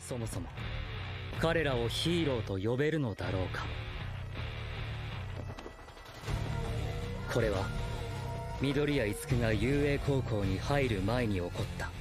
そもそも彼らをヒーローと呼べるのだろうか。これは緑谷樹が雄英高校に入る前に起こった。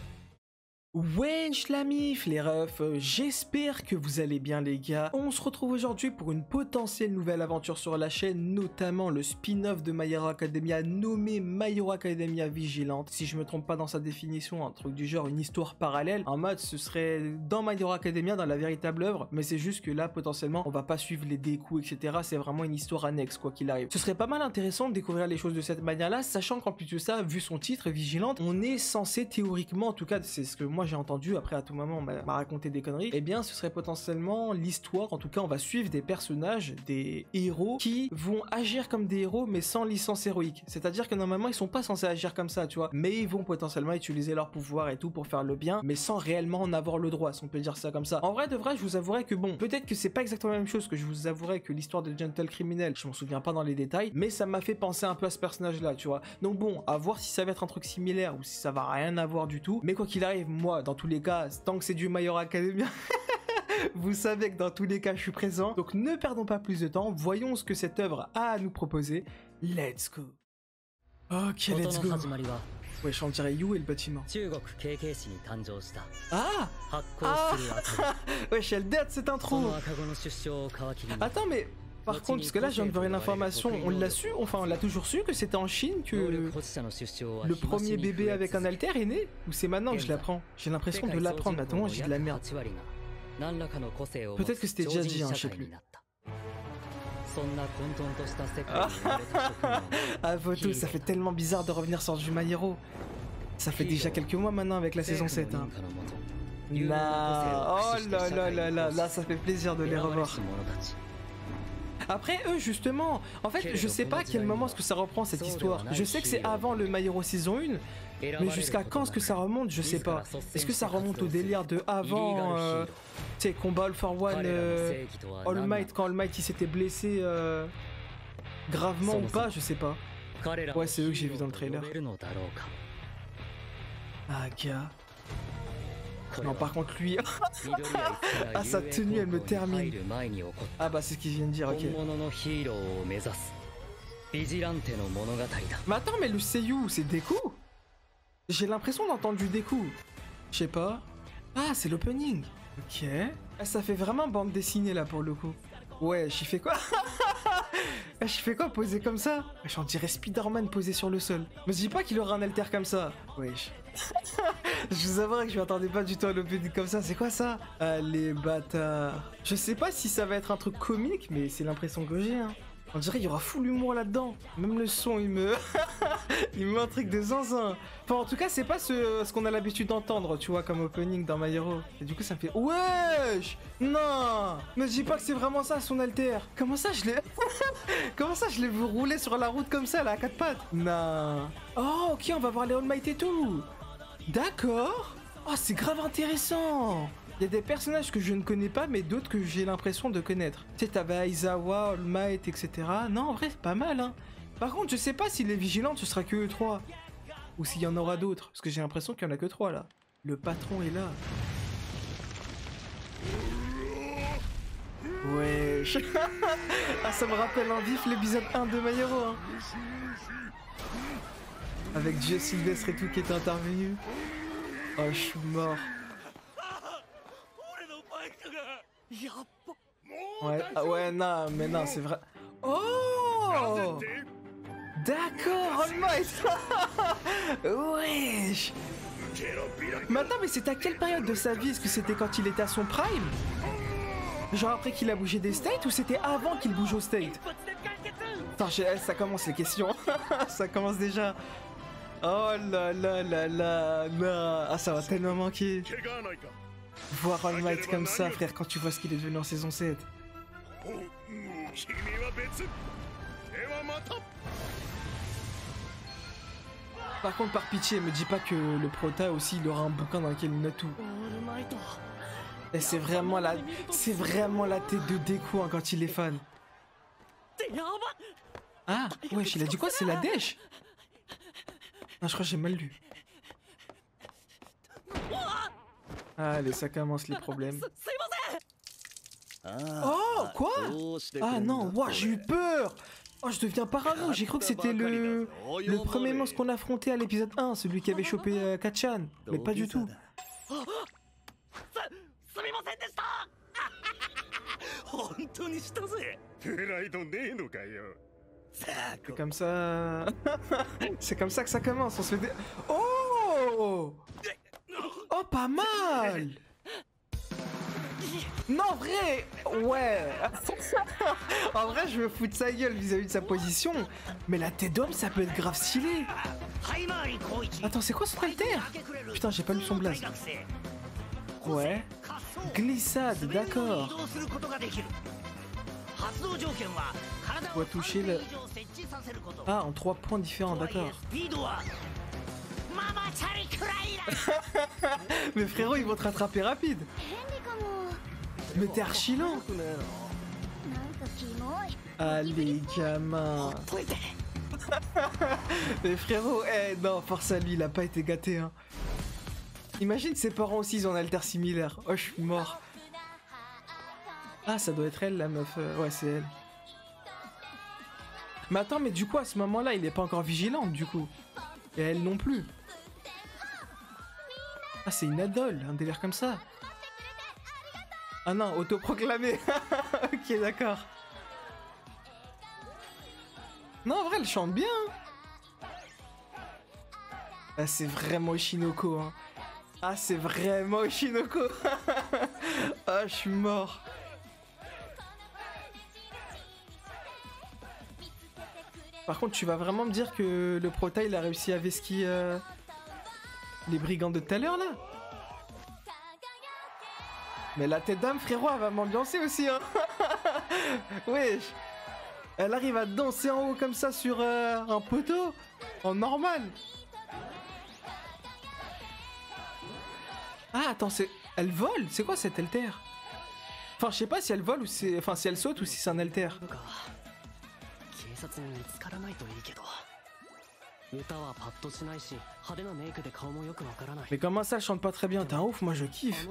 Wesh la mif les refs, j'espère que vous allez bien les gars. On se retrouve aujourd'hui pour une potentielle nouvelle aventure sur la chaîne, notamment le spin-off de My Hero Academia nommé My Hero Academia Vigilante. Si je me trompe pas dans sa définition, un truc du genre une histoire parallèle. En mode ce serait dans My Hero Academia, dans la véritable œuvre, mais c'est juste que là potentiellement on va pas suivre les découps etc. C'est vraiment une histoire annexe quoi qu'il arrive. Ce serait pas mal intéressant de découvrir les choses de cette manière là, sachant qu'en plus de ça, vu son titre Vigilante, on est censé théoriquement, en tout cas c'est ce que moi j'ai entendu, après à tout moment on m'a raconté des conneries, et bien ce serait potentiellement l'histoire, en tout cas on va suivre des personnages, des héros qui vont agir comme des héros mais sans licence héroïque, c'est à dire que normalement ils sont pas censés agir comme ça tu vois, mais ils vont potentiellement utiliser leur pouvoir et tout pour faire le bien, mais sans réellement en avoir le droit, si on peut dire ça comme ça. En vrai de vrai je vous avouerai que bon, peut-être que c'est pas exactement la même chose, que je vous avouerai que l'histoire de Gentle Criminel, je m'en souviens pas dans les détails, mais ça m'a fait penser un peu à ce personnage là tu vois, donc bon, à voir si ça va être un truc similaire ou si ça va rien avoir du tout, mais quoi qu'il arrive, moi dans tous les cas, tant que c'est du My Hero Academia, vous savez que dans tous les cas je suis présent, donc ne perdons pas plus de temps, voyons ce que cette œuvre a à nous proposer. Let's go. Ok, let's go. Ouais, je dirais You et le bâtiment. Ah ouais, Shell Dead cette intro. Attends mais... Par contre, parce que là, je viens de voir une information, on l'a su, enfin on l'a toujours su que c'était en Chine que le premier bébé avec un alter est né? Ou c'est maintenant que je l'apprends? J'ai l'impression de l'apprendre, mais attends, j'ai de la merde. Peut-être que c'était déjà dit, hein, je sais plus. Ah, photo, ça fait tellement bizarre de revenir sur du My Hero. Ça fait déjà quelques mois maintenant avec la saison 7, hein. Là, oh là là là là, là ça fait plaisir de les revoir. Après eux justement, en fait je sais pas à quel moment est-ce que ça reprend cette histoire. Je sais que c'est avant le My Hero saison 1, mais jusqu'à quand est-ce que ça remonte, je sais pas. Est-ce que ça remonte au délire de avant, tu sais, combat All for One, All Might, quand All Might il s'était blessé gravement ou pas, je sais pas. Ouais c'est eux que j'ai vu dans le trailer. Ah gars. Non par contre lui, ah sa tenue elle me termine. Ah bah c'est ce qu'il vient de dire, ok. Mais attends mais le Seiyu c'est Deku? J'ai l'impression d'entendre du Deku. Je sais pas. Ah c'est l'opening. Ok. Ah, ça fait vraiment bande dessinée là pour le coup. Ouais j'y fais quoi? Je fais quoi poser comme ça? J'en dirais Spider-Man posé sur le sol. Me dis pas qu'il aura un alter comme ça. Wesh. Je vous avouerai que je m'attendais pas du tout à l'opening comme ça. C'est quoi ça? Allez bâtard. Je sais pas si ça va être un truc comique, mais c'est l'impression que j'ai, hein. On dirait qu'il y aura full humour là-dedans. Même le son, il me... il me met un truc de zinzin. Enfin, en tout cas, c'est pas ce qu'on a l'habitude d'entendre, tu vois, comme opening dans My Hero. Et du coup, ça me fait... Wesh! Non! Ne dis pas que c'est vraiment ça, son alter. Comment ça, je l'ai... Comment ça, je l'ai vu rouler sur la route comme ça, là, à quatre pattes? Non. Oh, ok, on va voir les All Might et tout. D'accord. Oh, c'est grave intéressant. Il y a des personnages que je ne connais pas, mais d'autres que j'ai l'impression de connaître. Tu sais, t'avais Aizawa, All Might, etc. Non, en vrai, c'est pas mal, hein. Par contre, je sais pas si les vigilantes, ce sera que eux trois. Ou s'il y en aura d'autres. Parce que j'ai l'impression qu'il y en a que trois, là. Le patron est là. Wesh. Ah, ça me rappelle en vif l'épisode 1 de My Hero, hein. Avec Dieu Sylvestre et tout qui était intervenu. Oh, je suis mort. Ouais, ah ouais, non, mais non, c'est vrai. Oh! D'accord, All Might. Wesh. Mais attends, mais c'est à quelle période de sa vie? Est-ce que c'était quand il était à son prime? Genre après qu'il a bougé des states ou c'était avant qu'il bouge au state? Attends, ça commence les questions. Ça commence déjà. Oh là là là là là. Ah, ça va tellement manquer. Voir All Might comme ça, frère, quand tu vois ce qu'il est devenu en saison 7. Par contre, par pitié, me dis pas que le prota aussi, il aura un bouquin dans lequel il note tout. Et c'est vraiment la tête de Deku hein, quand il est fan. Ah, wesh, il a dit quoi? C'est la dèche? Non, je crois que j'ai mal lu. Allez, ça commence les problèmes. すいません Oh, quoi? Ah non, ouah, j'ai eu peur. Oh, je deviens parano. J'ai cru que c'était le premier monstre qu'on affrontait à l'épisode 1, celui qui avait chopé Kachan. Mais pas du tout. すみませんでした本当にしたぜプライドねえのかよさあ C'est comme ça. C'est comme ça que ça commence. On se fait des... Oh! Oh, pas mal! Non, en vrai! Ouais! En vrai, je me fous de sa gueule vis-à-vis de sa position. Mais la tête d'homme, ça peut être grave stylé. Attends, c'est quoi son alter? Putain, j'ai pas lu son blaze. Ouais. Glissade, d'accord. Doit toucher le... Ah, en 3 points différents, d'accord. Mais frérot, ils vont te rattraper rapide. Mais t'es archi lent. Allez, gamin. Mais frérot, eh non, force à lui, il a pas été gâté, hein. Imagine ses parents aussi, ils ont un alter similaire. Oh, je suis mort. Ah, ça doit être elle, la meuf. Ouais, c'est elle. Mais attends, mais du coup, à ce moment-là, il est pas encore vigilant, du coup. Et elle non plus. Ah, c'est une idole, un délire comme ça. Ah non, autoproclamé. Ok, d'accord. Non, en vrai, elle chante bien. Ah, c'est vraiment Oshinoko, hein. Ah, c'est vraiment Oshinoko. Ah, je suis mort. Par contre, tu vas vraiment me dire que le prota, il a réussi à vesquiller les brigands de tout à l'heure, là? Mais la tête d'âme, frérot, elle va m'ambiancer aussi, hein. Wesh. Elle arrive à danser en haut comme ça sur un poteau, en normal. Ah, attends, c'est... Elle vole? C'est quoi cet alter? Enfin, je sais pas si elle vole ou c'est... Enfin, si elle saute ou si c'est un alter. Mais comment ça, elle chante pas très bien? T'es un ouf, moi je kiffe.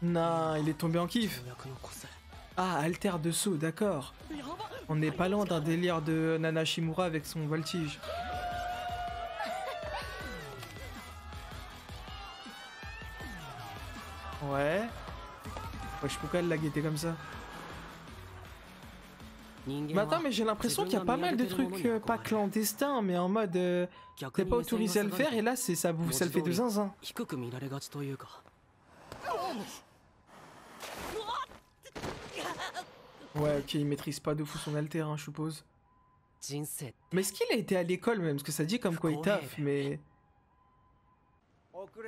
Non, il est tombé en kiff. Ah, alter de saut, d'accord. On n'est pas loin d'un délire de Nana Shimura avec son voltige. Ouais. Ouais, je peux pas la guetter comme ça. Mais attends, mais j'ai l'impression qu'il y a pas mal de trucs, pas clandestins, mais en mode... t'es pas autorisé à le faire, et là, c'est ça, ça le fait de zinzin. Ouais, ok, il maîtrise pas de fou son alter, hein, je suppose. Mais est-ce qu'il a été à l'école même? Parce que ça dit comme quoi il taffe, mais...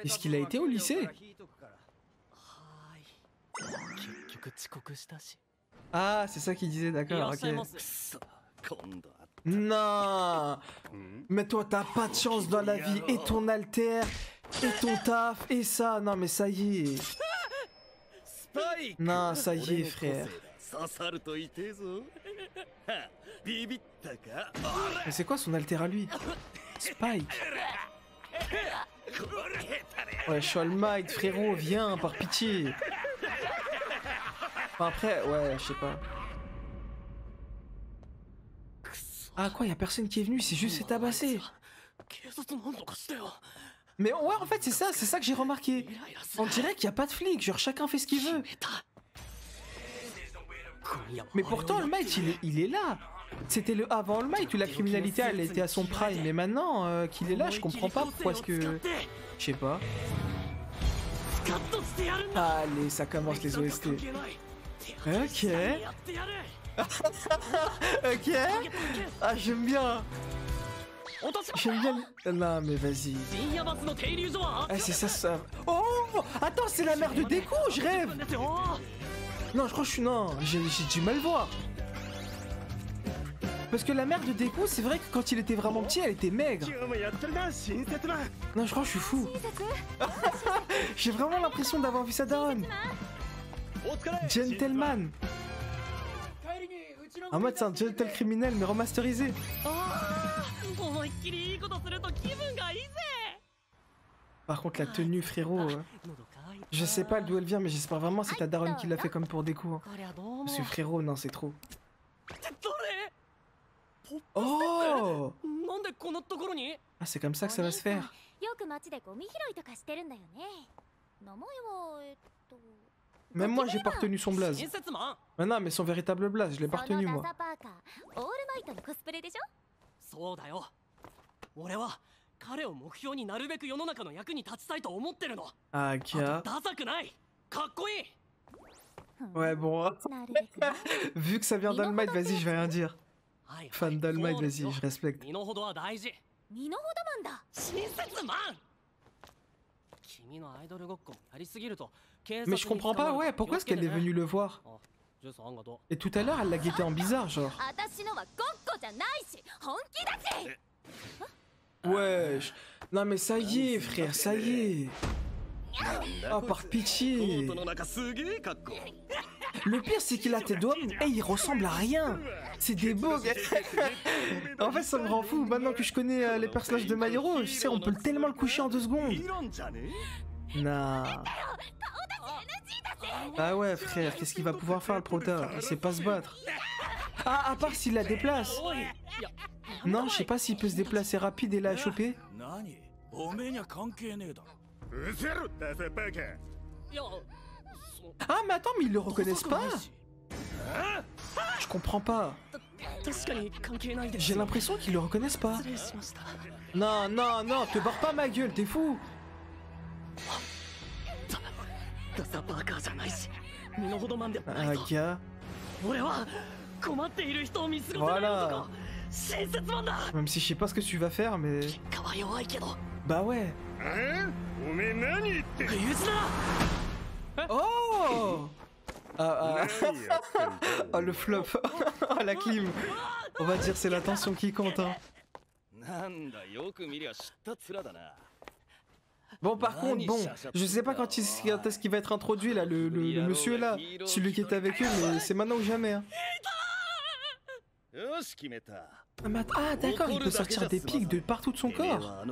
Est-ce qu'il a été au lycée? Ah, c'est ça qu'il disait, d'accord, ok. Non. Mais toi, t'as pas de chance dans la vie. Et ton alter, et ton taf, et ça. Non, mais ça y est. Non, ça y est, frère. Mais c'est quoi son alter à lui? Spike. Ouais, Shoal Might, frérot, viens, par pitié. Enfin, après, ouais, je sais pas. Ah quoi, y'a personne qui est venu, c'est juste fait tabasser. Mais ouais, en fait, c'est ça que j'ai remarqué. On dirait qu'il n'y a pas de flics, genre chacun fait ce qu'il veut. Mais pourtant, le Might, il est là. C'était le avant le Might où la criminalité, elle était à son prime. Mais maintenant qu'il est là, je comprends pas pourquoi est-ce que... Je sais pas. Allez, ça commence les OST. Ok. Ok. Ah, j'aime bien. J'aime bien. Non, mais vas-y. Ah, c'est ça. Oh, attends, c'est la mère de Deku, je rêve. Non, je crois que je suis... Non, j'ai du mal voir. Parce que la mère de Deku, c'est vrai que quand il était vraiment petit, elle était maigre. Non, je crois que je suis fou. J'ai vraiment l'impression d'avoir vu sa daronne. Gentleman. En mode, c'est un gentle criminel, mais remasterisé. Par contre, la tenue, frérot, je sais pas d'où elle vient, mais j'espère vraiment que c'est ta daronne qui l'a fait comme pour des coups. Parce que frérot, non, c'est trop. Oh! Ah, c'est comme ça que ça va se faire. Même moi, j'ai pas retenu son blaze. Mais non, mais son véritable blaze, je l'ai pas retenu, moi. Ah, Kia. Ouais, bon. Vu que ça vient d'All Might, vas-y, je vais rien dire. Fan d'All Might, vas-y, je respecte. Mais je comprends pas, ouais, pourquoi est-ce qu'elle est venue le voir? Et tout à l'heure, elle l'a guetté en bizarre, genre. Wesh. Non mais ça y est, frère, ça y est. Oh, par pitié. Le pire, c'est qu'il a tes doigts et il ressemble à rien. C'est des bugs. En fait, ça me rend fou. Maintenant que je connais les personnages de My Hero, je sais, on peut tellement le coucher en 2 secondes. Nah. Ah ouais, frère, qu'est-ce qu'il va pouvoir faire le prota? Il sait pas se battre. Ah, à part s'il la déplace. Non, je sais pas s'il peut se déplacer rapide et la choper. Ah, mais attends, mais ils le reconnaissent pas? Je comprends pas. J'ai l'impression qu'ils le reconnaissent pas. Non, non, non, te barre pas ma gueule, t'es fou. Ah, gars. Voilà. Même si je sais pas ce que tu vas faire, mais... Bah ouais. Oh. Oh, le flop. Oh, la clim. On va dire c'est la tension qui compte, hein. Bon, par contre, bon, je sais pas quand est-ce qu'il va être introduit, là, le monsieur, là, celui qui est avec eux, mais c'est maintenant ou jamais, hein. Ah, d'accord, il peut sortir des pics de partout de son corps.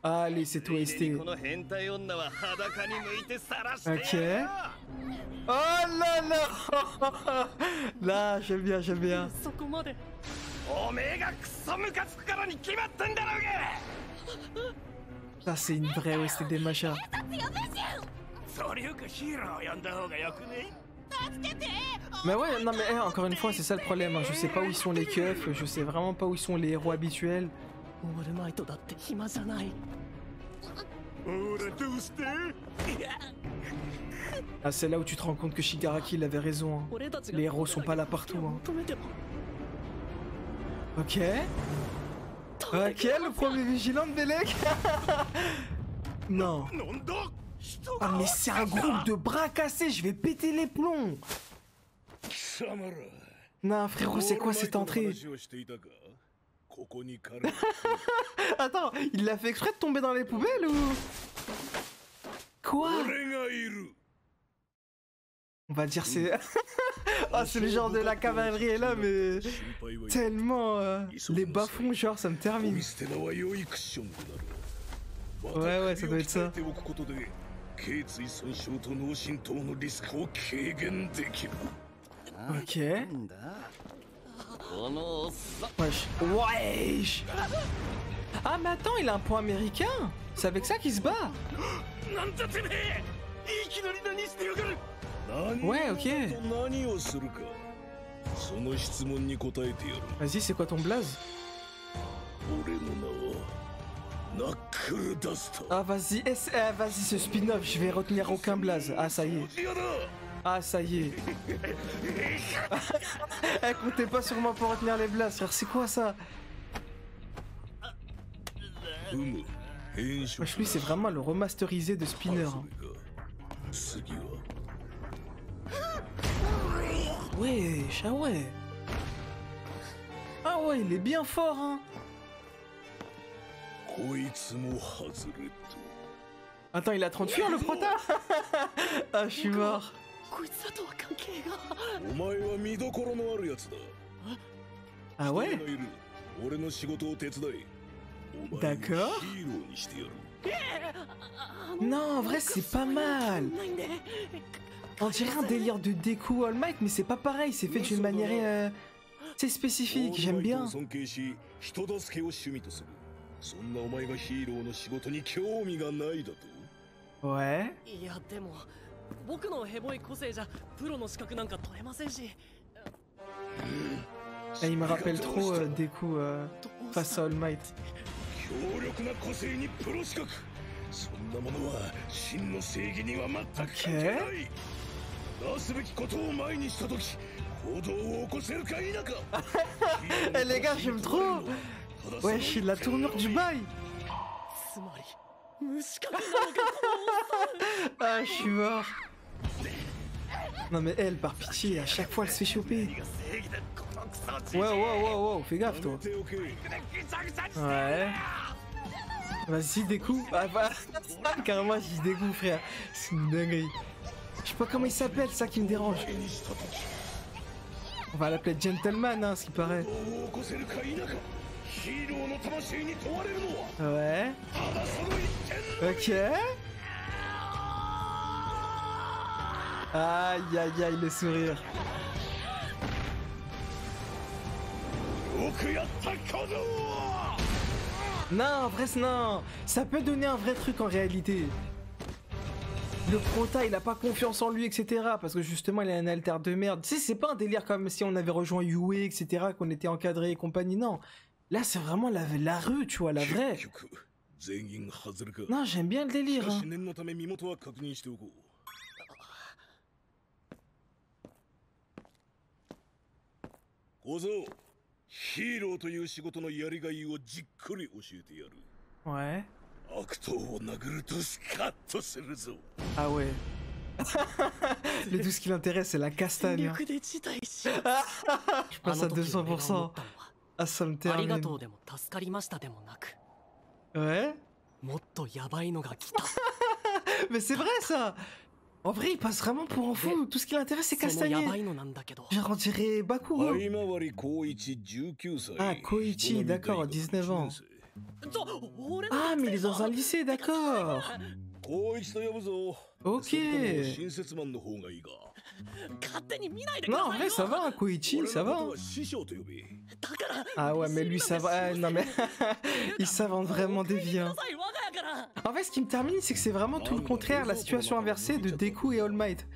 Allez, c'est tout ST. Ok. Oh là là. Là, j'aime bien, j'aime bien. Ça, c'est une vraie OST des machins. Mais ouais, non mais encore une fois, c'est ça le problème, hein. Je sais pas où ils sont les keufs, je sais vraiment pas où ils sont les héros habituels. Ah, c'est là où tu te rends compte que Shigaraki il avait raison, hein. Les héros sont pas là partout, hein. Ok. Ok, le premier vigilant de Belek. Non. Ah mais c'est un groupe de bras cassés, je vais péter les plombs. Non frérot, c'est quoi cette entrée? Attends, il l'a fait exprès de tomber dans les poubelles ou... Quoi? On va dire c'est... Oh, c'est le genre de la cavalerie est là, mais... Tellement... Les bas-fonds, genre, ça me termine. Ouais, ouais, ça doit être ça. Ok. Wesh. Wesh. Ah mais attends, il a un point américain. C'est avec ça qu'il se bat. Ouais, ok. Vas-y, c'est quoi ton blaze? Ah vas-y, vas-y ce spin-off, je vais retenir aucun blaze. Ah ça y est. Ah ça y est. Comptez pas sur moi pour retenir les blazes, frère, c'est quoi ça? Wesh, lui c'est vraiment le remasterisé de Spinner, hein. Wesh, ah ouais. Ah ouais, il est bien fort, hein. Attends, il a 30 fuites le prota. Ah, je suis mort. Ah ouais? D'accord. Non, en vrai, c'est pas mal. On dirait un délire de Deku All Might, mais c'est pas pareil, c'est fait d'une manière c'est spécifique, j'aime bien. Ouais. いやでも僕のヘボい個性じゃプロの資格なんか取れませんし Et il me rappelle trop Deku face à All Might. 強力な個性にプロ資格、そんなものは真の正義には全く関係ない。なすべきことを前にしたとき行動を起こせるか否か。Eh les gars, j'aime trop. Ouais, je suis de la tournure du bail. つまり無資格なのかこの Ah, je suis mort. Non mais elle, par pitié, à chaque fois elle se fait choper. Wow, fais gaffe toi. Ouais. Vas-y, Deku. Ah bah, carrément, je dis Deku, frère. C'est une dinguerie. Je sais pas comment il s'appelle, c'est ça qui me dérange. On va l'appeler Gentleman, hein, ce qui paraît. Ouais. Ok. Aïe aïe aïe, le sourire. Non, en vrai, non. Ça peut donner un vrai truc en réalité. Le prota, il a pas confiance en lui, etc. Parce que justement, il a un alter de merde. Tu sais, c'est pas un délire comme si on avait rejoint Yue, etc. Qu'on était encadré et compagnie. Non. Là, c'est vraiment la rue, tu vois, la vraie. Non, j'aime bien le délire. Hein. Ouais. Ah ouais. Le tout ce qui l'intéresse, c'est la castagne. Hein. Je passe à 200%. Ah, ça me termine. Ouais. Mais c'est vrai ça. En vrai, il passe vraiment pour un fou. Tout ce qui l'intéresse, c'est castagner. Genre, on dirait Bakuro. Ah, Koichi, d'accord, 19 ans. Ah, mais il est dans un lycée, d'accord. Ok. Non, en vrai, ça va, Koichi, ça va. Ah ouais, mais lui, ça va. Ah, non, mais il s'invente vraiment des vies. Hein. En fait, ce qui me termine, c'est que c'est vraiment tout le contraire, la situation inversée de Deku et All Might.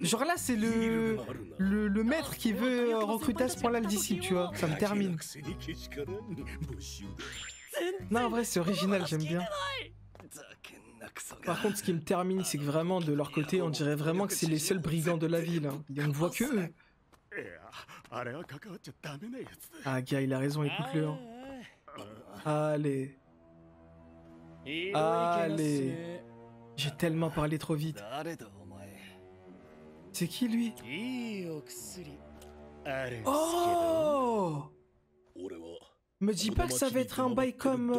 Genre là, c'est le maître qui veut recruter à ce point-là le disciple, tu vois. Ça me termine. Non, en vrai, c'est original, j'aime bien. Par contre, ce qui me termine, c'est que vraiment, de leur côté, on dirait vraiment que c'est les seuls brigands de la ville. Hein. On ne voit que eux. Ah, gars, il a raison, écoute-le. Hein. Allez. Allez. J'ai tellement parlé trop vite. C'est qui, lui? Oh! Me dis pas que ça va être un bail comme...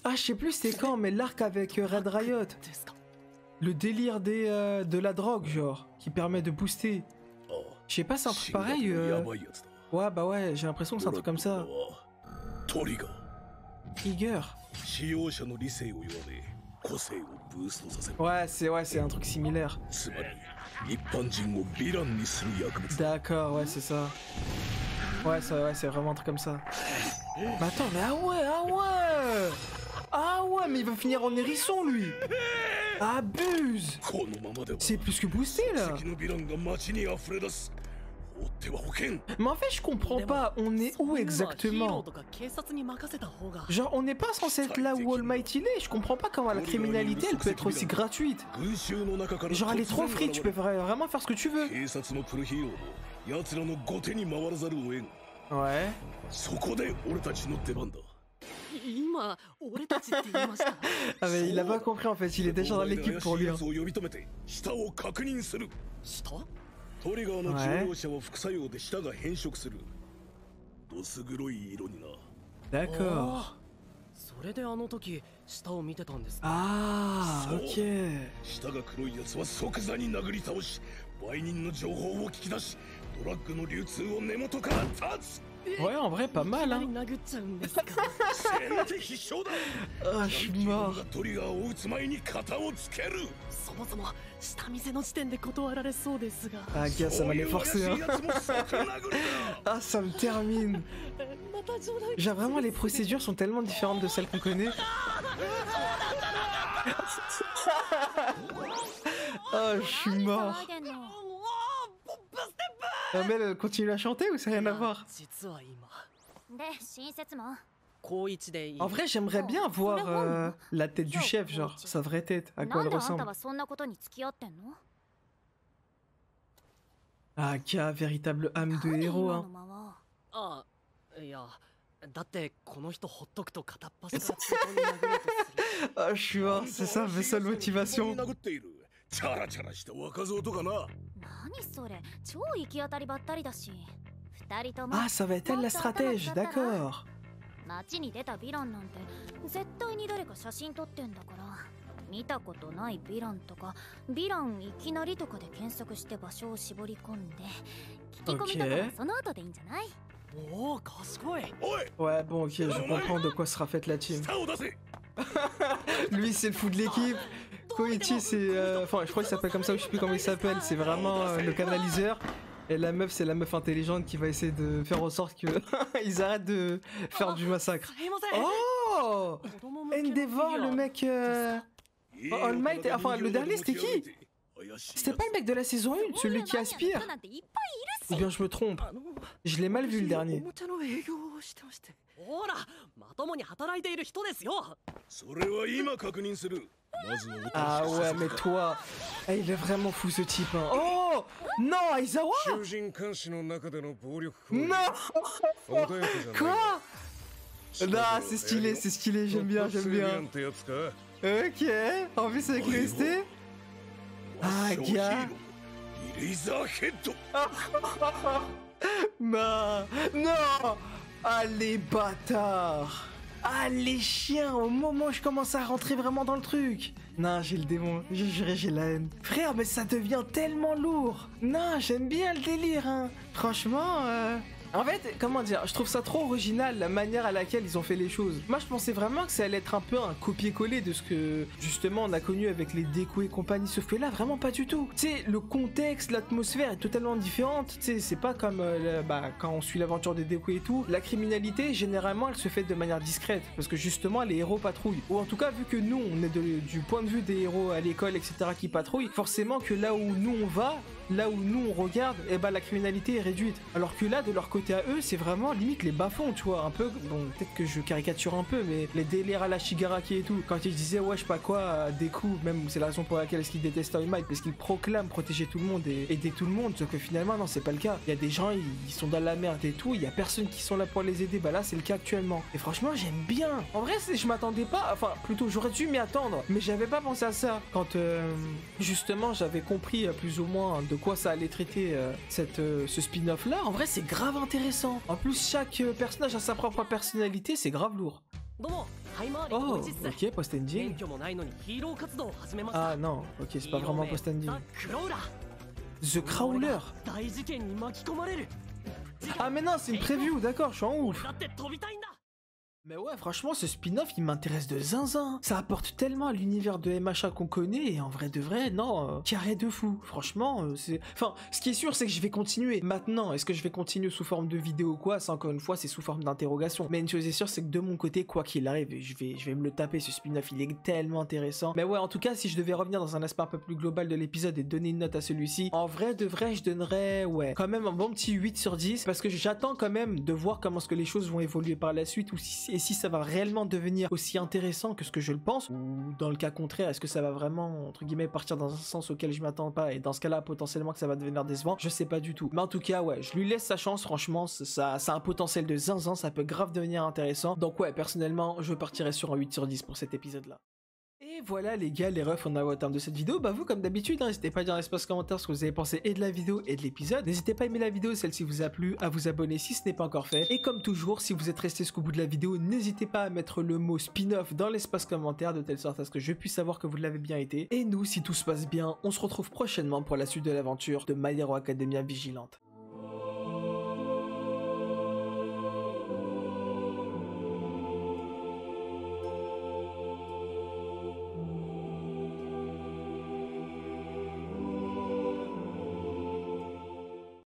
Ah, je sais plus c'est quand, mais l'arc avec Red Riot. Le délire de la drogue, genre, qui permet de booster. Je sais pas, c'est un truc pareil. Ouais, bah ouais, j'ai l'impression que c'est un truc comme ça. Trigger. Ouais, c'est un truc similaire. D'accord, ouais, c'est ça. Ouais, c'est vraiment un truc comme ça. Mais attends, mais ah ouais, mais il va finir en hérisson, lui. Abuse. C'est plus que boosté, là. Mais en fait, je comprends pas, on est où exactement? Genre, on n'est pas censé être là où All Might il est. Je comprends pas comment la criminalité, elle peut être aussi gratuite. Genre, elle est trop free, tu peux vraiment faire ce que tu veux. Ouais. Ah mais il a pas compris en fait, il est déjà dans l'équipe pour lui. Hein. D'accord. Ah, ok. ドラッグの流通を根元から断つ。 Ouais, en vrai, pas mal, hein. 殴っちゃうんですか。先手必勝だ。 Ah, je suis mort. トリガーを打つ前に肩をつける。そもそも下見せの時点で断られそうですが。 Ah, gars, ça m'a les forcer, hein. Ah, ça me termine. また冗談。 Genre, vraiment, les procédures sont tellement différentes de celles qu'on connaît. Oh, je suis mort. Ah, mais elle continue à chanter ou c'est rien à voir? 実は今。で親切も 高一でいい。 En vrai, j'aimerais bien voir la tête du chef, genre, sa vraie tête, à quoi なん elle であんた ressemble. はそんなことに付き合ってんの Ah, Kia, véritable âme de 何 héros, 今 hein. の間はあ、いや、だってこの人ほっとくと片っ端から本当に殴ろうとする。 Ah, je suis mort, c'est ça, mais seule motivation. 殴っている。チャラチャラした若造とかな。何それ超行き当たりばったりだし二人とも Ah, ça va être elle la stratège, d'accord. 街に出たヴィランなんて絶対に誰か写真撮ってんだから見たことないヴィランとかヴィランいきなりとかで検索して場所を絞り込んで聞き込みとかはその後でいいんじゃない おお、賢い。おい、 Ouais, bon, ok, je comprends de quoi sera faite la team. 舌を出せ。 Lui, c'est le fou de l'équipe. Koichi, c'est. Enfin, je crois qu'il s'appelle comme ça, ou je sais plus comment il s'appelle. C'est vraiment le canaliseur. Et la meuf, c'est la meuf intelligente qui va essayer de faire en sorte que ils arrêtent de faire du massacre. すいません。 Oh, 子供向けのフィギュア Endeavor, le mec. All Might. Enfin, le dernier, c'était qui? C'était pas le mec de la saison 1, celui qui aspire. なんていっぱいいる Ou bien je me trompe. あの Je l'ai mal vu le dernier. おもちゃの営業をしてまして。ほら、まともに働いている人ですよ。それは今確認する。まずは Ah ouais, mais toi. Eh, il est vraiment fou ce type. Hein. Oh non, Aizawa. 囚人監視の中での暴力行為。 Non. 穏やかじゃない。 Quoi? Non, c'est stylé, j'aime bien. ってやつか。 Ok, en plus avec le ST. Ah, gars. イレイザーヘッド。 Non, non. Ah, les bâtards. Ah, les chiens, au moment où je commence à rentrer vraiment dans le truc. Non, j'ai le démon, je jurais, j'ai la haine. Frère, mais ça devient tellement lourd. Non, j'aime bien le délire, hein. Franchement, En fait, comment dire, je trouve ça trop original la manière à laquelle ils ont fait les choses. Moi, je pensais vraiment que ça allait être un peu un copier-coller de ce que justement on a connu avec les décos et compagnie, sauf que là, vraiment pas du tout. Tu sais, le contexte, l'atmosphère est totalement différente. Tu sais, c'est pas comme quand on suit l'aventure des décos et tout. La criminalité, généralement, elle se fait de manière discrète parce que justement, les héros patrouillent. Ou en tout cas, vu que nous, on est du point de vue des héros à l'école, etc., qui patrouillent, forcément que là où nous on va, là où nous on regarde, et la criminalité est réduite. Alors que là, de leur côté à eux, c'est vraiment limite les bas-fonds, tu vois, un peu, bon, peut-être que je caricature un peu, mais les délires à la Shigaraki et tout, quand ils disaient, ouais, je sais pas quoi, des coups, même c'est la raison pour laquelle est-ce qu'ils détestent All Might, parce qu'ils proclament protéger tout le monde et aider tout le monde, sauf que finalement, non, c'est pas le cas. Il y a des gens, ils sont dans la merde et tout, il y a personne qui sont là pour les aider, bah là, c'est le cas actuellement. Et franchement, j'aime bien. En vrai, je m'attendais pas, enfin, plutôt, j'aurais dû m'y attendre, mais j'avais pas pensé à ça. Quand, justement, j'avais compris plus ou moins de quoi ça allait traiter ce spin-off là, en vrai c'est grave intéressant. En plus chaque personnage a sa propre personnalité, c'est grave lourd. Oh, ok, post-ending. Ah non, ok, c'est pas vraiment post-ending. The Crawler. Ah mais non, c'est une preview, d'accord, je suis en ouf. Mais ouais, franchement, ce spin-off, il m'intéresse de zinzin. Ça apporte tellement à l'univers de MHA qu'on connaît, et en vrai de vrai, non, carré de fou. Franchement, c'est... Enfin, ce qui est sûr, c'est que je vais continuer. Maintenant, est-ce que je vais continuer sous forme de vidéo ou quoi? Ça, encore une fois, c'est sous forme d'interrogation. Mais une chose est sûre, c'est que de mon côté, quoi qu'il arrive, je vais me le taper, ce spin-off, il est tellement intéressant. Mais ouais, en tout cas, si je devais revenir dans un aspect un peu plus global de l'épisode et donner une note à celui-ci, en vrai de vrai, je donnerais, ouais, quand même un bon petit 8 sur 10, parce que j'attends quand même de voir comment est-ce que les choses vont évoluer par la suite, ou si ça va réellement devenir aussi intéressant que ce que je le pense, ou dans le cas contraire, est-ce que ça va vraiment, entre guillemets, partir dans un sens auquel je m'attends pas, et dans ce cas-là, potentiellement que ça va devenir décevant, je sais pas du tout. Mais en tout cas, ouais, je lui laisse sa chance, franchement, ça a un potentiel de zinzin, ça peut grave devenir intéressant. Donc ouais, personnellement, je partirais sur un 8 sur 10 pour cet épisode-là. Et voilà les gars, les refs, on arrive au terme de cette vidéo. Bah vous, comme d'habitude, n'hésitez pas à dire dans l'espace commentaire ce que vous avez pensé et de la vidéo et de l'épisode. N'hésitez pas à aimer la vidéo, celle-ci vous a plu, à vous abonner si ce n'est pas encore fait. Et comme toujours, si vous êtes resté jusqu'au bout de la vidéo, n'hésitez pas à mettre le mot spin-off dans l'espace commentaire, de telle sorte à ce que je puisse savoir que vous l'avez bien été. Et nous, si tout se passe bien, on se retrouve prochainement pour la suite de l'aventure de My Hero Academia Vigilante.